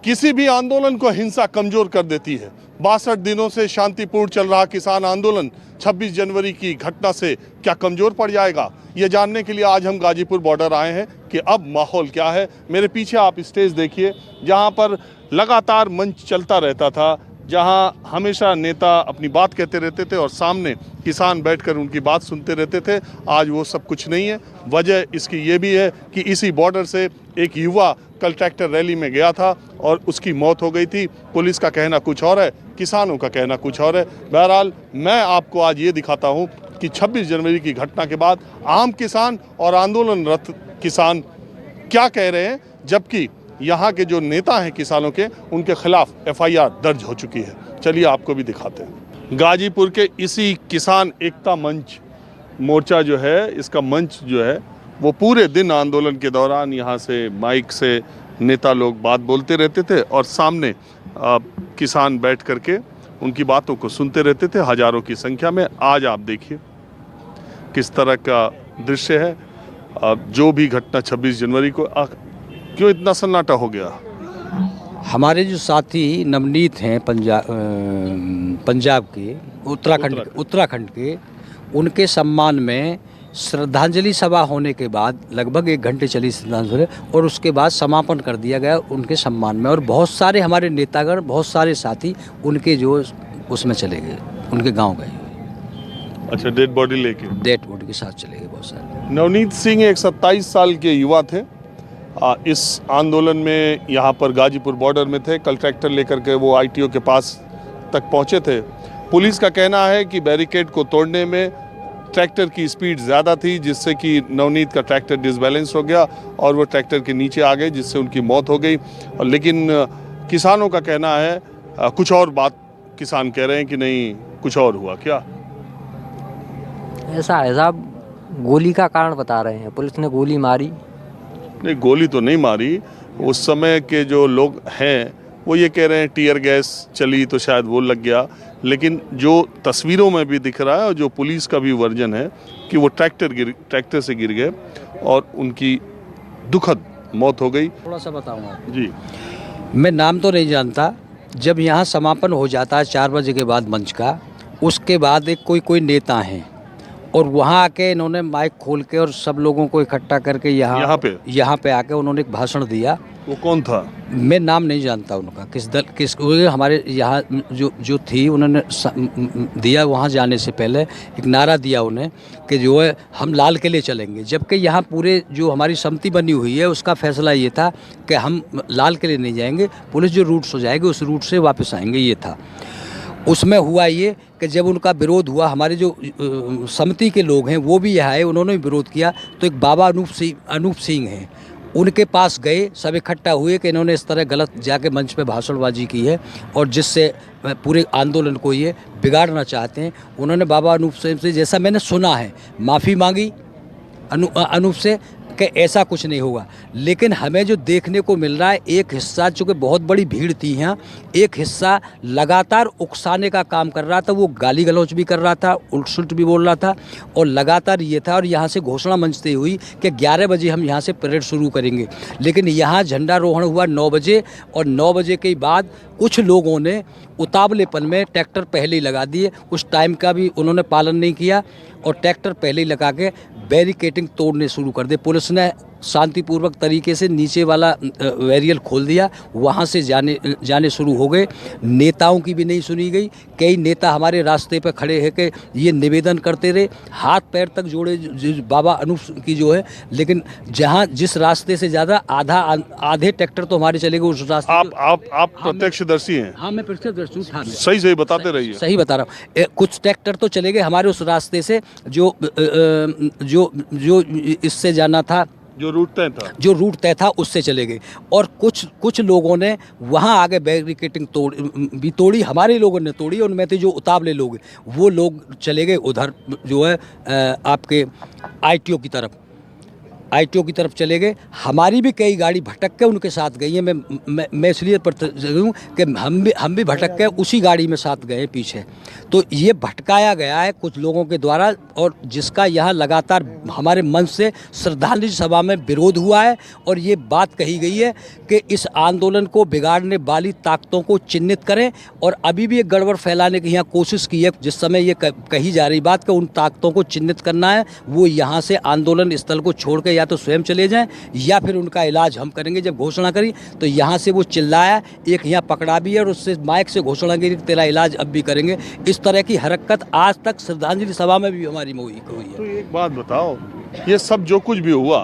किसी भी आंदोलन को हिंसा कमजोर कर देती है। 62 दिनों से शांतिपूर्ण चल रहा किसान आंदोलन 26 जनवरी की घटना से क्या कमजोर पड़ जाएगा? ये जानने के लिए आज हम गाजीपुर बॉर्डर आए हैं कि अब माहौल क्या है। मेरे पीछे आप स्टेज देखिए, जहां पर लगातार मंच चलता रहता था, जहां हमेशा नेता अपनी बात कहते रहते थे और सामने किसान बैठकर उनकी बात सुनते रहते थे। आज वो सब कुछ नहीं है। वजह इसकी ये भी है कि इसी बॉर्डर से एक युवा कल ट्रैक्टर रैली में गया था और उसकी मौत हो गई थी। पुलिस का कहना कुछ और है, किसानों का कहना कुछ और है। बहरहाल मैं आपको आज ये दिखाता हूँ कि 26 जनवरी की घटना के बाद आम किसान और आंदोलनरत किसान क्या कह रहे हैं, जबकि यहाँ के जो नेता हैं किसानों के, उनके खिलाफ FIR दर्ज हो चुकी है। चलिए आपको भी दिखाते हैं। गाजीपुर के इसी किसान एकता मंच मोर्चा जो है, इसका मंच जो है वो पूरे दिन आंदोलन के दौरान यहाँ से माइक से नेता लोग बात बोलते रहते थे और सामने किसान बैठ करके उनकी बातों को सुनते रहते थे हजारों की संख्या में। आज आप देखिए किस तरह का दृश्य है। जो भी घटना 26 जनवरी को क्यों इतना सन्नाटा हो गया? हमारे जो साथी नवनीत हैं पंजाब के, उत्तराखंड के, उनके सम्मान में श्रद्धांजलि सभा होने के बाद लगभग 1 घंटे चली श्रद्धांजलि और उसके बाद समापन कर दिया गया उनके सम्मान में। और बहुत सारे हमारे नेतागण, बहुत सारे साथी उनके जो उसमें चले गए, उनके गांव गए। अच्छा, डेड बॉडी लेके? डेड बॉडी के साथ चले गए बहुत सारे। नवनीत सिंह एक 27 साल के युवा थे। इस आंदोलन में यहाँ पर गाजीपुर बॉर्डर में थे। कल ट्रैक्टर लेकर के वो ITO के पास तक पहुँचे थे। पुलिस का कहना है कि बैरिकेड को तोड़ने में ट्रैक्टर की स्पीड ज़्यादा थी, जिससे कि नवनीत का ट्रैक्टर डिसबैलेंस हो गया और वो ट्रैक्टर के नीचे आ गए, जिससे उनकी मौत हो गई। लेकिन किसानों का कहना है कुछ और बात। किसान कह रहे हैं कि नहीं, कुछ और हुआ। क्या ऐसा है साहब? गोली का कारण बता रहे हैं, पुलिस ने गोली मारी। नहीं, गोली तो नहीं मारी। उस समय के जो लोग हैं वो ये कह रहे हैं टीयर गैस चली तो शायद वो लग गया। लेकिन जो तस्वीरों में भी दिख रहा है और जो पुलिस का भी वर्जन है कि वो ट्रैक्टर से गिर गए और उनकी दुखद मौत हो गई। थोड़ा सा बताऊंगा जी। मैं नाम तो नहीं जानता। जब यहाँ समापन हो जाता है 4 बजे के बाद मंच का, उसके बाद एक कोई नेता हैं और वहाँ आके इन्होंने माइक खोल के और सब लोगों को इकट्ठा करके यहाँ पे आके उन्होंने एक भाषण दिया। वो कौन था? मैं नाम नहीं जानता उनका, किस हमारे यहाँ जो थी, उन्होंने दिया। वहाँ जाने से पहले एक नारा दिया उन्हें कि जो है हम लाल किले चलेंगे, जबकि यहाँ पूरे जो हमारी समिति बनी हुई है उसका फैसला ये था कि हम लाल किले नहीं जाएंगे, पुलिस जो रूट से जाएगी उस रूट से वापस आएंगे, ये था। उसमें हुआ ये कि जब उनका विरोध हुआ, हमारे जो समिति के लोग हैं वो भी यहाँ आए, उन्होंने भी विरोध किया। तो एक बाबा अनूप सिंह हैं, उनके पास गए, सब इकट्ठा हुए कि इन्होंने इस तरह गलत जाके मंच पे भाषणबाजी की है और जिससे पूरे आंदोलन को ये बिगाड़ना चाहते हैं। उन्होंने बाबा अनूप सिंह से, जैसा मैंने सुना है, माफ़ी मांगी अनूप से कि ऐसा कुछ नहीं होगा। लेकिन हमें जो देखने को मिल रहा है, एक हिस्सा, चूँकि बहुत बड़ी भीड़ थी यहाँ, एक हिस्सा लगातार उकसाने का काम कर रहा था। वो गाली गलौज भी कर रहा था, उल्ट सुल्ट भी बोल रहा था और लगातार ये था। और यहाँ से घोषणा मंचते हुई कि 11 बजे हम यहाँ से परेड शुरू करेंगे। लेकिन यहाँ झंडारोहण हुआ 9 बजे और 9 बजे के बाद कुछ लोगों ने उतावलेपन में ट्रैक्टर पहले ही लगा दिए। उस टाइम का भी उन्होंने पालन नहीं किया और ट्रैक्टर पहले ही लगा के बैरिकेडिंग तोड़ने शुरू कर दे। पुलिस ने शांतिपूर्वक तरीके से नीचे वाला बैरियर खोल दिया, वहाँ से जाने शुरू हो गए। नेताओं की भी नहीं सुनी गई। कई नेता हमारे रास्ते पर खड़े हैं कि ये निवेदन करते रहे, हाथ पैर तक जोड़े बाबा अनूप की जो है। लेकिन जहाँ जिस रास्ते से ज़्यादा आधे ट्रैक्टर तो हमारे चले गए उस रास्ते। आप प्रत्यक्षदर्शी हैं? हाँ, मैं प्रत्यक्षदर्शी हूँ। सही बताते रहिए। सही बता रहा हूँ। कुछ ट्रैक्टर तो चले गए हमारे उस रास्ते से जो इससे जाना था, जो रूट तय था उससे चले गए। और कुछ लोगों ने वहाँ आगे बैरिकेडिंग तोड़ी, हमारे लोगों ने तोड़ी। उनमें थे जो उतावले लोग, वो लोग चले गए उधर जो है आपके ITO की तरफ। आईटीओ की तरफ चले गए। हमारी भी कई गाड़ी भटक के उनके साथ गई है। मैं इसलिए हूँ कि हम भी भटक के उसी गाड़ी में साथ गए पीछे। तो ये भटकाया गया है कुछ लोगों के द्वारा, और जिसका यहाँ लगातार हमारे मंच से श्रद्धांजलि सभा में विरोध हुआ है। और ये बात कही गई है कि इस आंदोलन को बिगाड़ने वाली ताकतों को चिन्हित करें, और अभी भी एक गड़बड़ फैलाने की यहाँ कोशिश की है। जिस समय ये कही जा रही बात कि उन ताकतों को चिन्हित करना है, वो यहाँ से आंदोलन स्थल को छोड़ के या तो स्वयं चले जाएं या फिर उनका इलाज हम करेंगे। जब घोषणा करी तो यहाँ से वो चिल्लाया, एक यहाँ पकड़ा भी है और उससे माइक से घोषणा की तेरा इलाज अब भी करेंगे। इस तरह की हरकत आज तक श्रद्धांजलि सभा में भी हमारी हुई है। तो एक बात बताओ, ये सब जो कुछ भी हुआ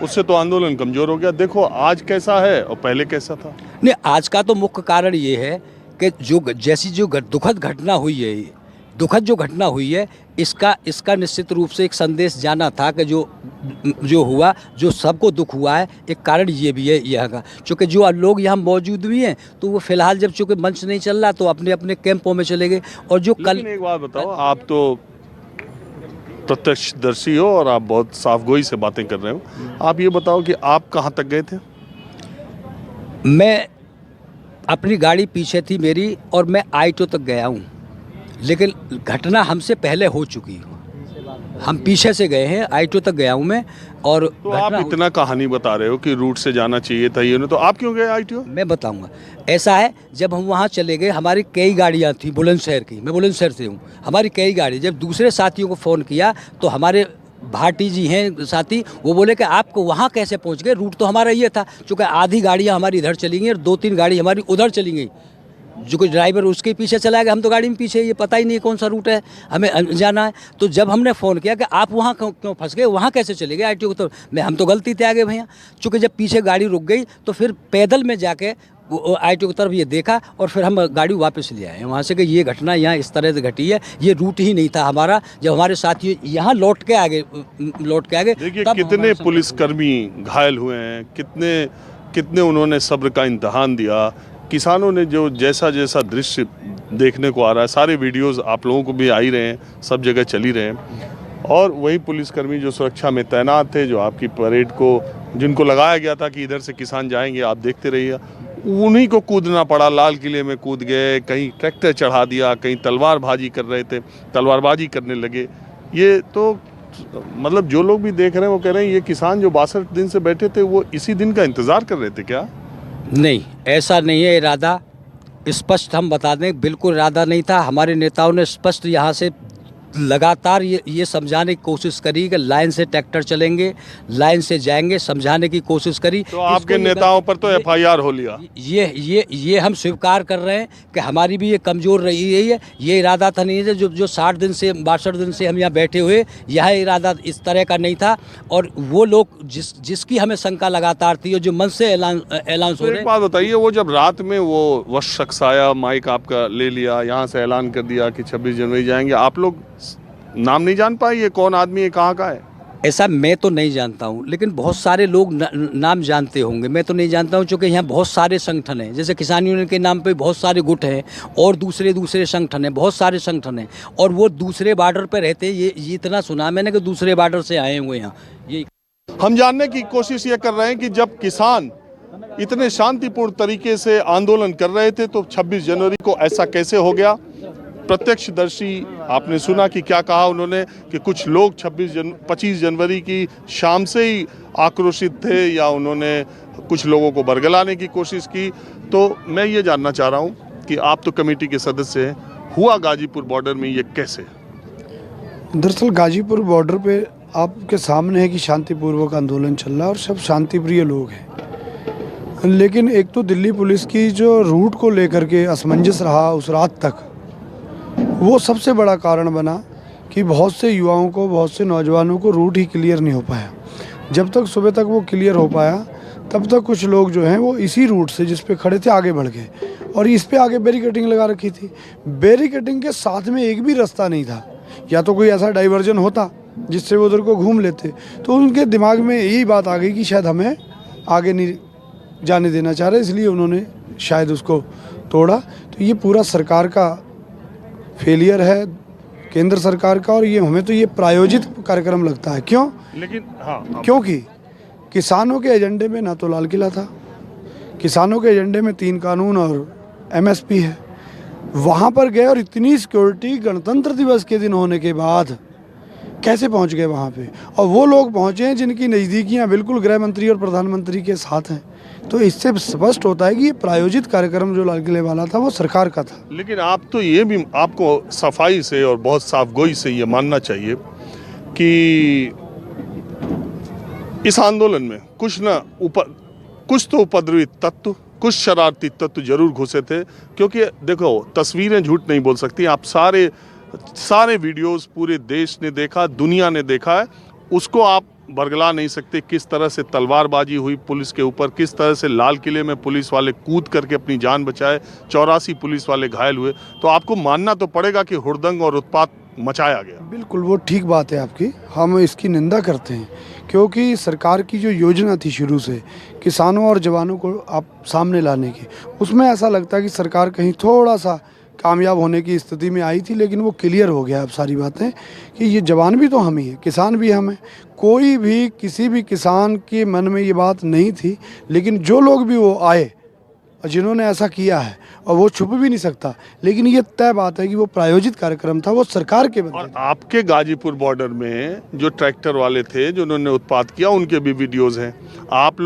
उससे तो आंदोलन कमजोर हो गया। देखो आज कैसा है और पहले कैसा था। नहीं, आज का तो मुख्य कारण ये है कि जो दुखद घटना हुई है, दुखद जो घटना हुई है, इसका निश्चित रूप से एक संदेश जाना था कि जो हुआ, जो सबको दुख हुआ है। एक कारण ये भी है यह का, चूँकि जो लोग यहाँ मौजूद भी हैं तो वो फिलहाल जब चूँकि मंच नहीं चल रहा तो अपने अपने कैंपों में चले गए। और जो कल, एक बात बताओ, आप तो प्रत्यक्षदर्शी हो और आप बहुत साफगोई से बातें कर रहे हो। आप ये बताओ कि आप कहाँ तक गए थे। मैं अपनी गाड़ी पीछे थी मेरी और मैं आईटीओ तक गया हूँ, लेकिन घटना हमसे पहले हो चुकी है। हम पीछे से गए हैं, आईटीओ तक गया हूँ मैं। और तो आप इतना कहानी बता रहे हो कि रूट से जाना चाहिए था ये, तो आप क्यों गए आईटीओ। मैं बताऊंगा। ऐसा है, जब हम वहाँ चले गए, हमारी कई गाड़ियाँ थी बुलंदशहर की, मैं बुलंदशहर से हूँ, हमारी कई गाड़ी, जब दूसरे साथियों को फ़ोन किया तो हमारे भाटी जी हैं साथी, वो बोले कि आपको वहाँ कैसे पहुँच गए, रूट तो हमारा ये था। चूँकि आधी गाड़ियाँ हमारी इधर चली गई और 2-3 गाड़ी हमारी उधर चली गई। जो कोई ड्राइवर उसके पीछे चला गया, हम तो गाड़ी में पीछे, ये पता ही नहीं कौन सा रूट है, हमें जाना है। तो जब हमने फ़ोन किया कि आप वहाँ क्यों फंस गए, वहाँ कैसे चले गए आईटीओ को, तो हम तो गलती से आ गए भैया। चूँकि जब पीछे गाड़ी रुक गई तो फिर पैदल में जाके आईटीओ की तरफ ये देखा और फिर हम गाड़ी वापस ले आए वहाँ से कि ये घटना यहाँ इस तरह से घटी है, ये रूट ही नहीं था हमारा। जब हमारे साथी यहाँ लौट के आगे देखिए कितने पुलिसकर्मी घायल हुए हैं, कितने उन्होंने सब्र का इम्तहान दिया। किसानों ने जो जैसा दृश्य देखने को आ रहा है, सारे वीडियोस आप लोगों को भी आ ही रहे हैं, सब जगह चल ही रहे हैं। और वही पुलिसकर्मी जो सुरक्षा में तैनात थे, जो आपकी परेड को, जिनको लगाया गया था कि इधर से किसान जाएंगे, आप देखते रहिए, उन्हीं को कूदना पड़ा। लाल किले में कूद गए, कहीं ट्रैक्टर चढ़ा दिया, कहीं तलवारबाजी कर रहे थे, तलवारबाजी करने लगे। ये तो मतलब जो लोग भी देख रहे हैं वो कह रहे हैं ये किसान जो 62 दिन से बैठे थे वो इसी दिन का इंतज़ार कर रहे थे क्या। नहीं, ऐसा नहीं है। इरादा स्पष्ट हम बता दें, बिल्कुल इरादा नहीं था। हमारे नेताओं ने स्पष्ट यहाँ से लगातार ये समझाने की कोशिश करी कि लाइन से ट्रैक्टर चलेंगे, लाइन से जाएंगे, समझाने की कोशिश करी। तो आपके नेताओं पर तो एफआईआर हो लिया। ये हम स्वीकार कर रहे हैं कि हमारी भी ये कमज़ोर रही है। ये इरादा था नहीं है जो 60 दिन से 62 दिन से हम यहाँ बैठे हुए, यह इरादा इस तरह का नहीं था। और वो लोग जिसकी हमें शंका लगातार थी और जो मन से अनाउंस हो रहे। एक बात बताइए, वो जब रात में वो शख्स आया, माइक आपका ले लिया, यहाँ से ऐलान कर दिया कि 26 जनवरी जाएंगे, आप लोग नाम नहीं जान पाए ये कौन आदमी है, कहाँ का है। ऐसा मैं तो नहीं जानता हूँ, लेकिन बहुत सारे लोग नाम जानते होंगे। मैं तो नहीं जानता हूँ, क्योंकि यहाँ बहुत सारे संगठन हैं। जैसे किसान यूनियन के नाम पे बहुत सारे गुट हैं और दूसरे संगठन हैं, बहुत सारे संगठन हैं। और वो दूसरे बॉर्डर पे रहते हैं। ये इतना सुना मैंने कि दूसरे बॉर्डर से आए हुए यहाँ। ये हम जानने की कोशिश ये कर रहे हैं कि जब किसान इतने शांतिपूर्ण तरीके से आंदोलन कर रहे थे तो 26 जनवरी को ऐसा कैसे हो गया। प्रत्यक्षदर्शी आपने सुना कि क्या कहा उन्होंने कि कुछ लोग 25 जनवरी की शाम से ही आक्रोशित थे या उन्होंने कुछ लोगों को बरगलाने की कोशिश की। तो मैं ये जानना चाह रहा हूँ कि आप तो कमेटी के सदस्य हैं, हुआ गाजीपुर बॉर्डर में ये कैसे। दरअसल गाजीपुर बॉर्डर पे आपके सामने है कि शांतिपूर्वक आंदोलन चल रहा है और सब शांतिप्रिय लोग हैं, लेकिन एक तो दिल्ली पुलिस की जो रूट को लेकर के असमंजस रहा उस रात तक, वो सबसे बड़ा कारण बना कि बहुत से युवाओं को, बहुत से नौजवानों को रूट ही क्लियर नहीं हो पाया। जब तक सुबह तक वो क्लियर हो पाया तब तक कुछ लोग जो हैं वो इसी रूट से जिस पे खड़े थे आगे बढ़ गए और इस पे आगे बैरिकेडिंग लगा रखी थी। बैरिकेडिंग के साथ में एक भी रास्ता नहीं था, या तो कोई ऐसा डाइवर्जन होता जिससे वो उधर को घूम लेते। तो उनके दिमाग में यही बात आ गई कि शायद हमें आगे नहीं जाने देना चाह रहे, इसलिए उन्होंने शायद उसको तोड़ा। तो ये पूरा सरकार का फेलियर है, केंद्र सरकार का। और ये हमें तो ये प्रायोजित कार्यक्रम लगता है। क्यों? लेकिन हाँ, क्योंकि किसानों के एजेंडे में ना तो लाल किला था, किसानों के एजेंडे में 3 कानून और एमएसपी है। वहाँ पर गए और इतनी सिक्योरिटी गणतंत्र दिवस के दिन होने के बाद कैसे पहुँच गए वहाँ पे? और वो लोग पहुँचे हैं जिनकी नज़दीकियाँ बिल्कुल गृह मंत्री और प्रधानमंत्री के साथ हैं। तो इससे स्पष्ट होता है कि ये प्रायोजित कार्यक्रम जो लाल किले वाला था वो सरकार का था। लेकिन आप तो ये भी, आपको सफाई से और बहुत साफगोई से ये मानना चाहिए कि इस आंदोलन में कुछ तो उपद्रवी तत्व, कुछ शरारती तत्व जरूर घुसे थे। क्योंकि देखो, तस्वीरें झूठ नहीं बोल सकती। आप सारे वीडियोस पूरे देश ने देखा, दुनिया ने देखा है, उसको आप बरगला नहीं सकते। किस तरह से तलवारबाजी हुई पुलिस के ऊपर, किस तरह से लाल किले में पुलिस वाले कूद करके अपनी जान बचाए, 84 पुलिस वाले घायल हुए। तो आपको मानना तो पड़ेगा कि हुड़दंग और उत्पात मचाया गया। बिल्कुल, वो ठीक बात है आपकी, हम इसकी निंदा करते हैं। क्योंकि सरकार की जो योजना थी शुरू से किसानों और जवानों को आप सामने लाने की, उसमें ऐसा लगता है कि सरकार कहीं थोड़ा सा कामयाब होने की स्थिति में आई थी। लेकिन वो क्लियर हो गया अब सारी बातें कि ये जवान भी तो हम ही हैं, किसान भी हम हैं। कोई भी किसी भी किसान के मन में ये बात नहीं थी। लेकिन जो लोग भी वो आए और जिन्होंने ऐसा किया है, और वो छुप भी नहीं सकता, लेकिन ये तय बात है कि वो प्रायोजित कार्यक्रम था, वो सरकार के बंदे और आपके गाजीपुर बॉर्डर में जो ट्रैक्टर वाले थे जिन्होंने उत्पात किया, उनके भी वीडियोस हैं। आप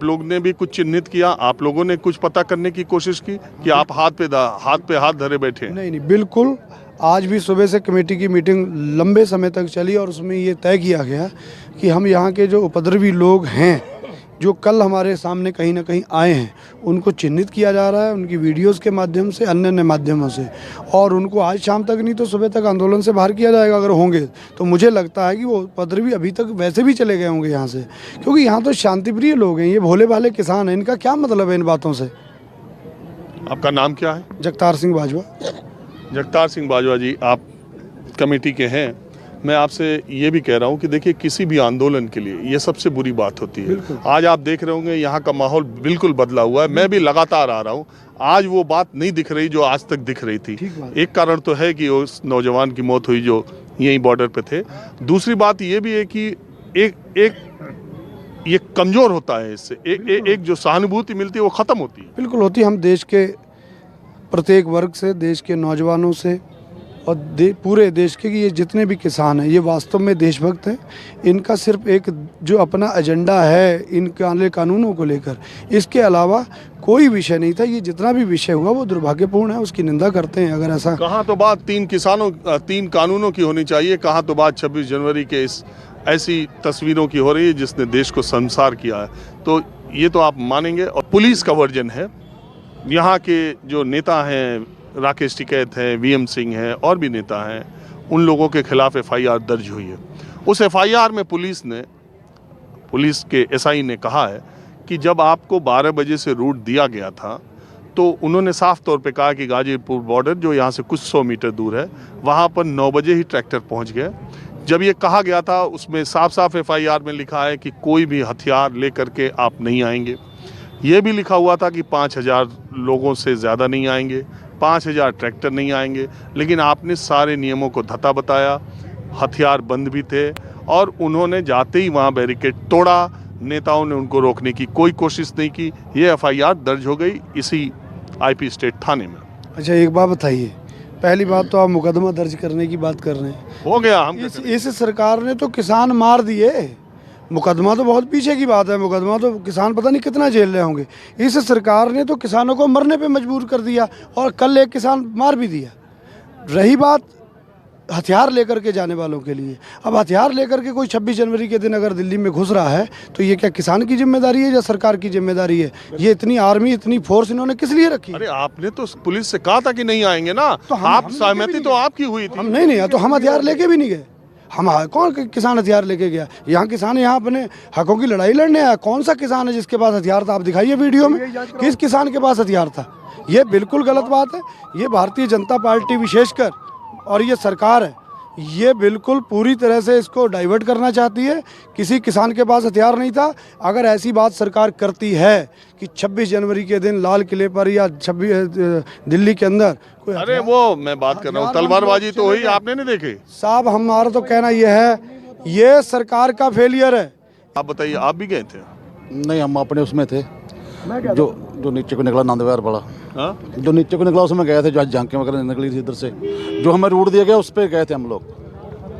लोग ने भी कुछ चिन्हित किया, आप लोगों ने कुछ पता करने की कोशिश की कि आप हाथ पे हाथ धरे बैठे हैं? नहीं, बिल्कुल। आज भी सुबह से कमेटी की मीटिंग लंबे समय तक चली और उसमें ये तय किया गया कि हम यहाँ के जो उपद्रवी लोग हैं, जो कल हमारे सामने कहीं ना कहीं आए हैं, उनको चिन्हित किया जा रहा है, उनकी वीडियोस के माध्यम से, अन्य माध्यमों से, और उनको आज शाम तक नहीं तो सुबह तक आंदोलन से बाहर किया जाएगा अगर होंगे तो। मुझे लगता है कि वो उपद्रवी अभी तक वैसे भी चले गए होंगे यहाँ से, क्योंकि यहाँ तो शांतिप्रिय लोग हैं, ये भोले भाले किसान हैं। इनका क्या मतलब है इन बातों से? आपका नाम क्या है? जगतार सिंह बाजवा। जगतार सिंह बाजवा जी, आप कमेटी के हैं। मैं आपसे ये भी कह रहा हूँ कि देखिए, किसी भी आंदोलन के लिए ये सबसे बुरी बात होती है। आज आप देख रहे होंगे यहाँ का माहौल बिल्कुल बदला हुआ है। मैं भी लगातार आ रहा हूँ, आज वो बात नहीं दिख रही जो आज तक दिख रही थी। एक कारण तो है कि उस नौजवान की मौत हुई जो यहीं बॉर्डर पे थे। दूसरी बात ये भी है कि ये कमजोर होता है इससे। एक जो सहानुभूति मिलती है वो खत्म होती है। बिल्कुल होती है। हम देश के प्रत्येक वर्ग से, देश के नौजवानों से और पूरे देश के, ये जितने भी किसान हैं ये वास्तव में देशभक्त हैं। इनका सिर्फ एक जो अपना एजेंडा है इन कानूनों को लेकर, इसके अलावा कोई विषय नहीं था। ये जितना भी विषय हुआ वो दुर्भाग्यपूर्ण है, उसकी निंदा करते हैं। अगर ऐसा कहाँ तो बात 3 कानूनों की होनी चाहिए, कहाँ तो बात 26 जनवरी के ऐसी तस्वीरों की हो रही है जिसने देश को शर्मसार किया है। तो ये तो आप मानेंगे। और पुलिस का वर्जन है, यहाँ के जो नेता हैं, राकेश टिकैत है, वीएम सिंह है, और भी नेता हैं, उन लोगों के खिलाफ एफआईआर दर्ज हुई है। उस एफआईआर में पुलिस के एसआई ने कहा है कि जब आपको 12 बजे से रूट दिया गया था तो उन्होंने साफ तौर पे कहा कि गाजीपुर बॉर्डर जो यहाँ से कुछ 100 मीटर दूर है, वहाँ पर 9 बजे ही ट्रैक्टर पहुँच गए। जब ये कहा गया था, उसमें साफ एफआईआर में लिखा है कि कोई भी हथियार लेकर के आप नहीं आएंगे। ये भी लिखा हुआ था कि 5000 लोगों से ज़्यादा नहीं आएंगे, 5000 ट्रैक्टर नहीं आएंगे। लेकिन आपने सारे नियमों को धता बताया, हथियार बंद भी थे, और उन्होंने जाते ही वहाँ बैरिकेड तोड़ा। नेताओं ने उनको रोकने की कोई कोशिश नहीं की। ये एफआईआर दर्ज हो गई इसी आईपी स्टेट थाने में। अच्छा, एक बात बताइए, पहली बात तो आप मुकदमा दर्ज करने की बात कर रहे हैं। हो गया। हम इस सरकार ने तो किसान मार दिए। मुकदमा तो बहुत पीछे की बात है, मुकदमा तो किसान पता नहीं कितना झेल रहे होंगे। इस सरकार ने तो किसानों को मरने पे मजबूर कर दिया, और कल एक किसान मार भी दिया। रही बात हथियार लेकर के जाने वालों के लिए, अब हथियार लेकर के कोई 26 जनवरी के दिन अगर दिल्ली में घुस रहा है तो ये क्या किसान की जिम्मेदारी है या सरकार की जिम्मेदारी है? ये इतनी आर्मी, इतनी फोर्स इन्होंने किस लिए रखी? अरे आपने तो पुलिस से कहा था कि नहीं आएंगे ना, तो आप सहमति तो आपकी हुई थी। हम नहीं, तो हम हथियार लेके भी नहीं गए। हम कौन किसान हथियार लेके गया? यहाँ किसान यहाँ अपने हकों की लड़ाई लड़ने आया। कौन सा किसान है जिसके पास हथियार था? आप दिखाइए वीडियो में, किस किसान के पास हथियार था? ये बिल्कुल गलत बात है। ये भारतीय जनता पार्टी विशेषकर और ये सरकार है, ये बिल्कुल पूरी तरह से इसको डाइवर्ट करना चाहती है। किसी किसान के पास हथियार नहीं था। अगर ऐसी बात सरकार करती है कि 26 जनवरी के दिन लाल किले पर या 26 दिल्ली के अंदर कोई, अरे वो मैं बात कर रहा हूँ, तलवारबाजी तो हुई, आपने नहीं देखी साहब? हमारा तो कहना यह है, ये सरकार का फेलियर है। आप बताइए, आप भी गए थे? नहीं, हम अपने उसमें थे, जो नीचे को निकला नंदविहार वाला, हाँ? जो नीचे को निकला उसमें गए थे, जो झांकियाँ वगैरह निकली थी इधर से, जो हमें रूट दिया गया उस पर गए थे हम लोग।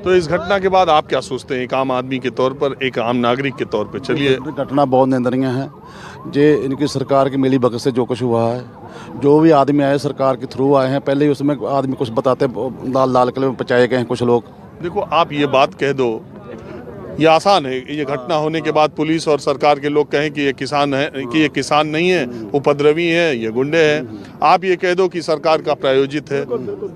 तो इस घटना के बाद आप क्या सोचते हैं, एक आम आदमी के तौर पर, एक आम नागरिक के तौर पर? चलिए, घटना बहुत निंदनीय है। जे इनकी सरकार की मिली भगत से जो कुछ हुआ है, जो भी आदमी आए सरकार के थ्रू आए हैं, पहले ही उसमें आदमी कुछ बताते लाल किले में पहुँचाए गए हैं कुछ लोग। देखो, आप ये बात कह दो, ये आसान है। ये घटना होने के बाद पुलिस और सरकार के लोग कहें कि ये किसान है, कि ये किसान नहीं है, उपद्रवी है, ये गुंडे हैं। आप ये कह दो कि सरकार का प्रायोजित है,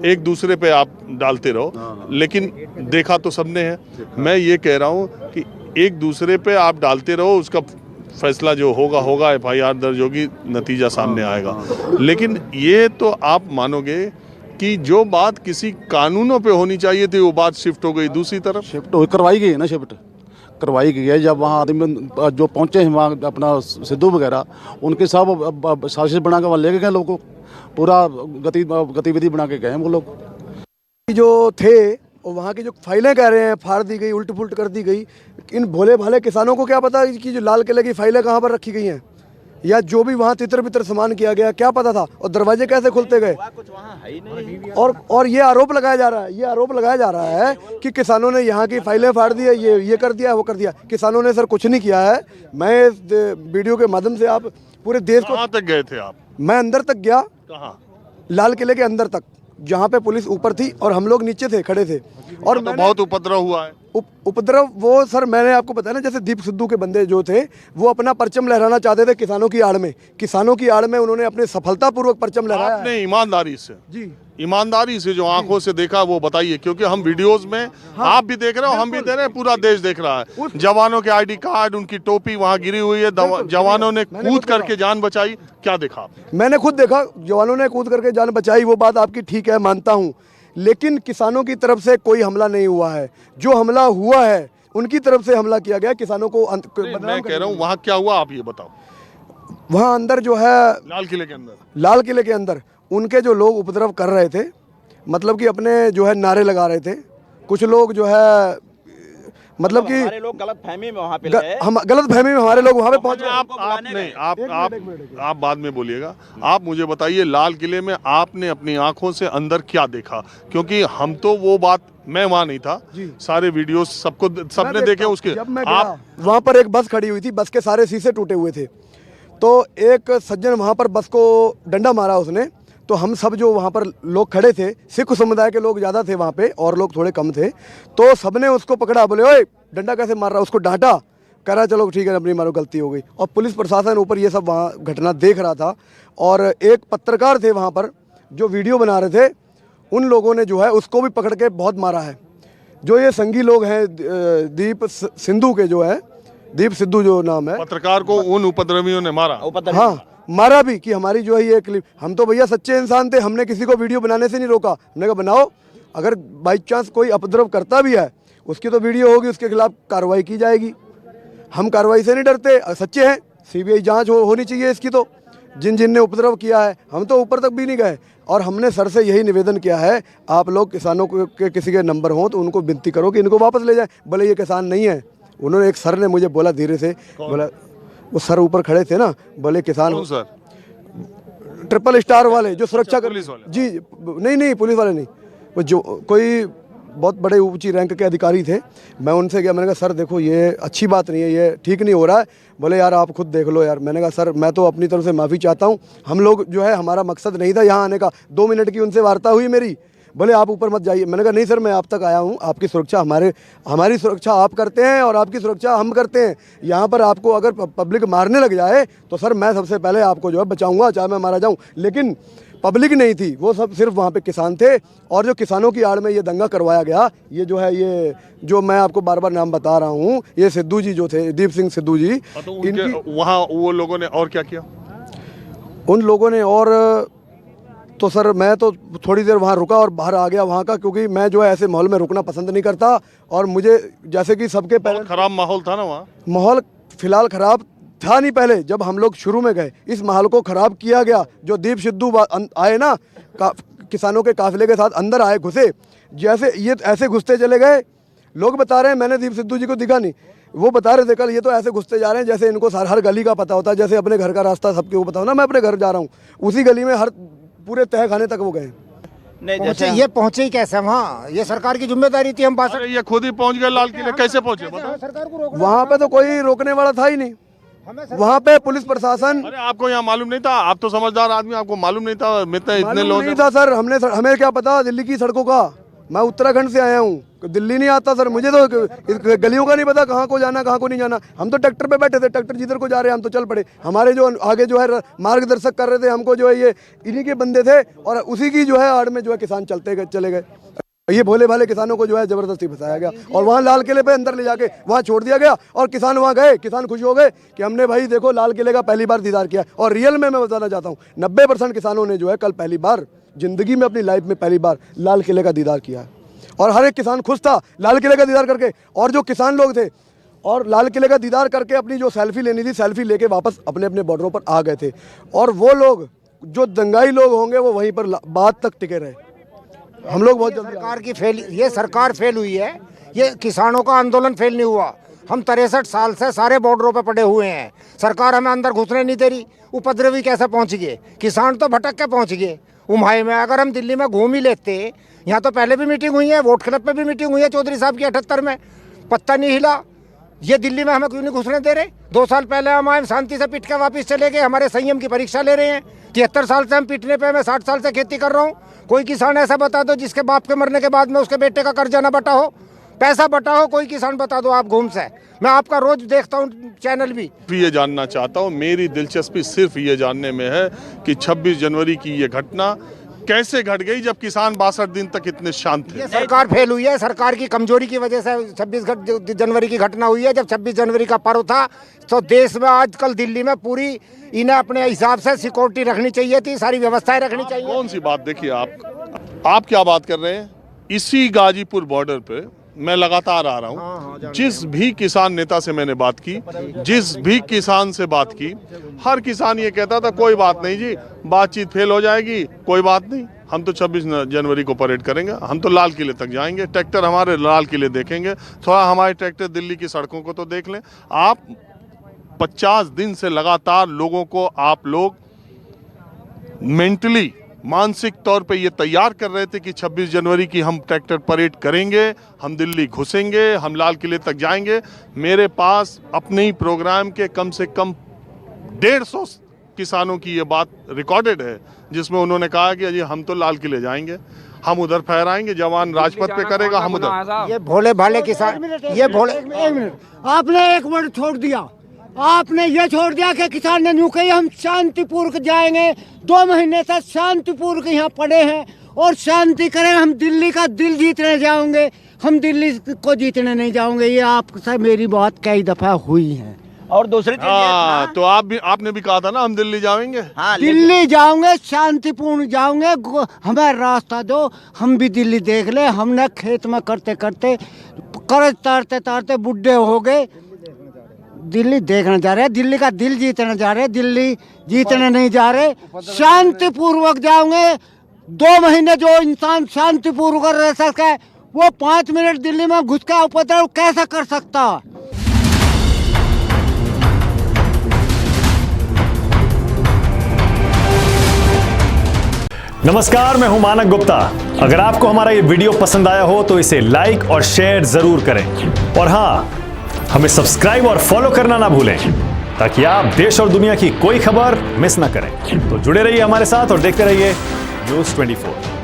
एक दूसरे पे आप डालते रहो, लेकिन देखा तो सबने है। मैं ये कह रहा हूँ कि एक दूसरे पे आप डालते रहो, उसका फैसला जो होगा, FIR दर्ज होगी, नतीजा सामने आएगा। लेकिन ये तो आप मानोगे कि जो बात किसी कानूनों पे होनी चाहिए थी, वो बात शिफ्ट हो गई दूसरी तरफ। शिफ्ट करवाई गई है ना, शिफ्ट करवाई गई है। जब वहाँ आदमी जो पहुँचे हैं वहाँ अपना सिद्धू वगैरह, उनके साथ साजिश बना के वहाँ ले गए लोगों को, पूरा गतिविधि बना के गए हैं वो लोग। जो थे और वहाँ की जो फाइलें कह रहे हैं फाड़ दी गई, उल्ट पुल्ट कर दी गई, इन भोले भाले किसानों को क्या पता कि जो लाल किले की फाइलें कहाँ पर रखी गई हैं, या जो भी वहाँ तितर बितर सामान किया गया, क्या पता था, और दरवाजे कैसे खुलते गए। और ये आरोप लगाया जा रहा है कि किसानों ने यहाँ की फाइलें फाड़ दी है, ये कर दिया, वो कर दिया। किसानों ने सर कुछ नहीं किया है। मैं इस वीडियो के माध्यम से आप पूरे देश को। कहाँ तक गए थे आप? मैं अंदर तक गया। कहाँ? लाल किले के अंदर तक, जहाँ पे पुलिस ऊपर थी और हम लोग नीचे थे, खड़े थे। और तो बहुत उपद्रव हुआ है। उपद्रव वो सर मैंने आपको बताया ना, जैसे दीप सिद्धू के बंदे जो थे वो अपना परचम लहराना चाहते थे किसानों की आड़ में उन्होंने अपने सफलतापूर्वक परचम लहराया। आपने ईमानदारी से, जी ईमानदारी से जो आंखों से देखा वो बताइए, क्योंकि हम वीडियोस में, आप भी देख रहे हो, हम भी देख रहे हैं, पूरा देश देख रहा है। जवानों के ID कार्ड, उनकी टोपी वहाँ गिरी हुई है, जवानों ने कूद करके जान बचाई। क्या देखा? मैंने खुद देखा, जवानों ने कूद करके जान बचाई। वो बात आपकी ठीक है, मानता हूँ, लेकिन किसानों की तरफ से कोई हमला नहीं हुआ है। जो हमला हुआ है उनकी तरफ से हमला किया गया, किसानों को मैं कह रहा हूँ वहाँ क्या हुआ, आप ये बताओ। वहाँ अंदर जो है लाल किले के अंदर उनके जो लोग उपद्रव कर रहे थे, मतलब कि अपने जो है नारे लगा रहे थे। कुछ लोग जो है मतलब कि हमारे लोग गलत फहमी में वहाँ पे हम गलत फहमी में हमारे लोग वहाँ पे पहुँचे। आप बाद में बोलिएगा। आप मुझे बताइए, लाल किले में आपने अपनी आंखों से अंदर क्या देखा? क्योंकि हम तो वो बात, मैं वहाँ नहीं था, सारे वीडियोस सबने देखे उसके। आप वहाँ पर एक बस खड़ी हुई थी, बस के सारे शीशे टूटे हुए थे। तो एक सज्जन वहाँ पर बस को डंडा मारा उसने, तो हम सब जो वहाँ पर लोग खड़े थे, सिख समुदाय के लोग ज़्यादा थे वहाँ पे और लोग थोड़े कम थे, तो सबने उसको पकड़ा, बोले ओए डंडा कैसे मार रहा, उसको डांटा, कह रहा चलो ठीक है अपनी मारो, गलती हो गई। और पुलिस प्रशासन ऊपर ये सब वहाँ घटना देख रहा था। और एक पत्रकार थे वहाँ पर जो वीडियो बना रहे थे, उन लोगों ने जो है उसको भी पकड़ के बहुत मारा है। जो ये संगी लोग हैं दीप सिद्धू के, जो है दीप सिद्धू जो नाम है, पत्रकार को उन उपद्रवियों ने मारा। हाँ, मारा भी कि हमारी जो है ये क्लिप, हम तो भैया सच्चे इंसान थे, हमने किसी को वीडियो बनाने से नहीं रोका। हमने कहा बनाओ, अगर बाई चांस कोई उपद्रव करता भी है उसकी तो वीडियो होगी, उसके खिलाफ कार्रवाई की जाएगी। हम कार्रवाई से नहीं डरते, सच्चे हैं। CBI जांच होनी चाहिए इसकी, तो जिन ने उपद्रव किया है, हम तो ऊपर तक भी नहीं गए। और हमने सर से यही निवेदन किया है, आप लोग किसानों के किसी के नंबर हो तो उनको विनती करो कि इनको वापस ले जाए, भले ये किसान नहीं है। उन्होंने, एक सर ने मुझे बोला धीरे से, बोला, वो सर ऊपर खड़े थे ना, बोले किसान। कौन सर? ट्रिपल स्टार वाले जो सुरक्षा कर, पुलिस वाले? जी, नहीं पुलिस वाले नहीं, वो जो कोई बहुत बड़े ऊंची रैंक के अधिकारी थे। मैं उनसे गया, मैंने कहा सर देखो ये अच्छी बात नहीं है, ये ठीक नहीं हो रहा है। बोले यार आप खुद देख लो यार। मैंने कहा सर मैं तो अपनी तरफ से माफ़ी चाहता हूँ, हम लोग जो है, हमारा मकसद नहीं था यहाँ आने का। 2 मिनट की उनसे वार्ता हुई मेरी, बोले आप ऊपर मत जाइए। मैंने कहा नहीं सर, मैं आप तक आया हूँ, आपकी सुरक्षा हमारी सुरक्षा आप करते हैं और आपकी सुरक्षा हम करते हैं। यहाँ पर आपको अगर पब्लिक मारने लग जाए तो सर मैं सबसे पहले आपको जो है बचाऊंगा, चाहे मैं मारा जाऊँ। लेकिन पब्लिक नहीं थी, वो सब सिर्फ वहाँ पे किसान थे। और जो किसानों की आड़ में ये दंगा करवाया गया, ये जो है, ये जो मैं आपको बार बार नाम बता रहा हूँ, ये सिद्धू जी जो थे, दीप सिंह सिद्धू जी, इनकी वहाँ वो लोगों ने और क्या किया? उन लोगों ने और तो सर मैं तो थोड़ी देर वहाँ रुका और बाहर आ गया वहाँ का, क्योंकि मैं जो है ऐसे माहौल में रुकना पसंद नहीं करता। और मुझे जैसे कि सबके पहले खराब माहौल था ना वहाँ। माहौल फिलहाल खराब था नहीं पहले, जब हम लोग शुरू में गए इस माहौल को खराब किया गया। जो दीप सिद्धू आए ना, किसानों के काफिले के साथ अंदर आए, घुसे, जैसे ये ऐसे घुसते चले गए। लोग बता रहे हैं, मैंने दीप सिद्धू जी को दिखा नहीं, वो बता रहे थे कल, ये तो ऐसे घुसते जा रहे हैं जैसे इनको हर गली का पता होता है, जैसे अपने घर का रास्ता सबके को पता हो ना। मैं अपने घर जा रहा हूँ, उसी गली में हर पूरे तह खाने तक वो गए। नहीं पहुंचे, ये पहुंचे ही कैसे वहाँ? ये सरकार की जिम्मेदारी थी। हम अरे ये खुद ही पहुंच गए लाल किले, कैसे पहुंचे बताओ? सरकार को रोक। वहाँ पे तो कोई रोकने वाला था ही नहीं, वहाँ पे पुलिस प्रशासन। अरे आपको यहाँ मालूम नहीं था? आप तो समझदार आदमी, आपको मालूम नहीं था? इतने लोग नहीं था सर, हमें क्या पता दिल्ली की सड़कों का। मैं उत्तराखंड से आया हूँ, दिल्ली नहीं आता सर, मुझे तो गलियों का नहीं पता कहाँ को जाना कहाँ को नहीं जाना। हम तो ट्रैक्टर पे बैठे थे, ट्रैक्टर जिधर को जा रहे हैं हम तो चल पड़े। हमारे जो आगे जो है मार्गदर्शक कर रहे थे हमको, जो है ये इन्हीं के बंदे थे, और उसी की जो है आड़ में जो है किसान चले गए। ये भोले भाले किसानों को जो है जबरदस्ती फंसाया गया और वहाँ लाल किले पे अंदर ले जाके वहाँ छोड़ दिया गया। और किसान वहाँ गए, किसान खुश हो गए कि हमने भाई देखो लाल किले का पहली बार दीदार किया। और रियल में मैं बताना चाहता हूँ 90% किसानों ने जो है कल पहली बार जिंदगी में अपनी लाइफ में पहली बार लाल किले का दीदार किया है। और हर एक किसान खुश था लाल किले का दीदार करके। और जो किसान लोग थे और लाल किले का दीदार करके अपनी जो सेल्फी लेनी थी, सेल्फी लेके वापस अपने अपने बॉर्डरों पर आ गए थे। और वो लोग जो दंगाई लोग होंगे वो वहीं पर बाद तक टिके रहे। हम लोग बहुत जल्दी सरकार की ये सरकार फेल हुई है, ये किसानों का आंदोलन फेल नहीं हुआ। हम 63 साल से सारे बॉर्डरों पे पड़े हुए हैं, सरकार हमें अंदर घुसने नहीं दे रही। उपद्रवी कैसे पहुंच गए? किसान तो भटक के पहुंच गए उम्हाई में। अगर हम दिल्ली में घूम ही लेते, यहाँ तो पहले भी मीटिंग हुई है, वोट क्लब पे भी मीटिंग हुई है चौधरी साहब की 78 में, पत्ता नहीं हिला। ये दिल्ली में हमें क्यों नहीं घुसने दे रहे? 2 साल पहले हम आए, शांति से पिट के वापस चले गए। हमारे संयम की परीक्षा ले रहे हैं। 73 साल से हम पिटने पे, मैं 60 साल से खेती कर रहा हूँ। कोई किसान ऐसा बता दो जिसके बाप के मरने के बाद में उसके बेटे का कर्जा ना बटा हो, पैसा बटा हो, कोई किसान बता दो आप घूम से। मैं आपका रोज देखता हूँ चैनल भी। ये जानना चाहता हूँ, मेरी दिलचस्पी सिर्फ ये जानने में है कि 26 जनवरी की ये घटना कैसे घट गई जब किसान 62 दिन तक इतने शांत थे? ये सरकार फेल हुई है, सरकार की कमजोरी की वजह से 26 जनवरी की घटना हुई है। जब 26 जनवरी का पर्व था तो देश में आजकल दिल्ली में पूरी इन्हें अपने हिसाब से सिक्योरिटी रखनी चाहिए थी, सारी व्यवस्थाएं रखनी चाहिए। कौन सी बात? देखिए आप क्या बात कर रहे हैं? इसी गाजीपुर बॉर्डर पे मैं लगातार आ रहा हूँ। जिस भी किसान नेता से मैंने बात की, जिस भी किसान से बात की, हर किसान ये कहता था कोई बात नहीं जी, बातचीत फेल हो जाएगी, कोई बात नहीं, हम तो 26 जनवरी को परेड करेंगे, हम तो लाल किले तक जाएंगे, ट्रैक्टर हमारे लाल किले देखेंगे, थोड़ा हमारे ट्रैक्टर दिल्ली की सड़कों को तो देख लें। आप 50 दिन से लगातार लोगों को आप लोग मेंटली, मानसिक तौर पे ये तैयार कर रहे थे कि 26 जनवरी की हम ट्रैक्टर परेड करेंगे, हम दिल्ली घुसेंगे, हम लाल किले तक जाएंगे। मेरे पास अपने ही प्रोग्राम के कम से कम 150 किसानों की ये बात रिकॉर्डेड है, जिसमें उन्होंने कहा कि अजी हम तो लाल किले जाएंगे, हम उधर फहराएंगे, जवान राजपथ पे करेगा, हम उधर। ये भोले भाले किसान, ये भोले। एक मिनट, आपने एक वर्ड छोड़ दिया। आपने ये छोड़ दिया कि किसान ने यूं कही हम शांतिपूर्वक जाएंगे। 2 महीने से शांतिपूर्वक यहाँ पड़े हैं और शांति करें। हम दिल्ली का दिल जीतने जाएंगे, हम दिल्ली को जीतने नहीं जाएंगे। ये आपसे मेरी बात कई दफा हुई है। और दूसरी चीज तो आपने भी कहा था ना हम दिल्ली जाएंगे। दिल्ली जाओगे, शांतिपूर्ण जाओगे, हमें रास्ता दो, हम भी दिल्ली देख ले। हमने खेत में करते करते कर्ज तारते तारते बुढ़े हो गए। दिल्ली देखने जा रहे हैं, दिल्ली का दिल जीतने जा रहे हैं, दिल्ली जीतने नहीं जा रहे। शांतिपूर्वक जाओगे। 2 महीने जो इंसान शांतिपूर्वक रह सके वो 5 मिनट दिल्ली में घुस के उपद्रव कैसे कर सकता? नमस्कार, मैं हूं मानक गुप्ता। अगर आपको हमारा ये वीडियो पसंद आया हो तो इसे लाइक और शेयर जरूर करें, और हाँ, हमें सब्सक्राइब और फॉलो करना ना भूलें ताकि आप देश और दुनिया की कोई खबर मिस ना करें। तो जुड़े रहिए हमारे साथ और देखते रहिए News 24।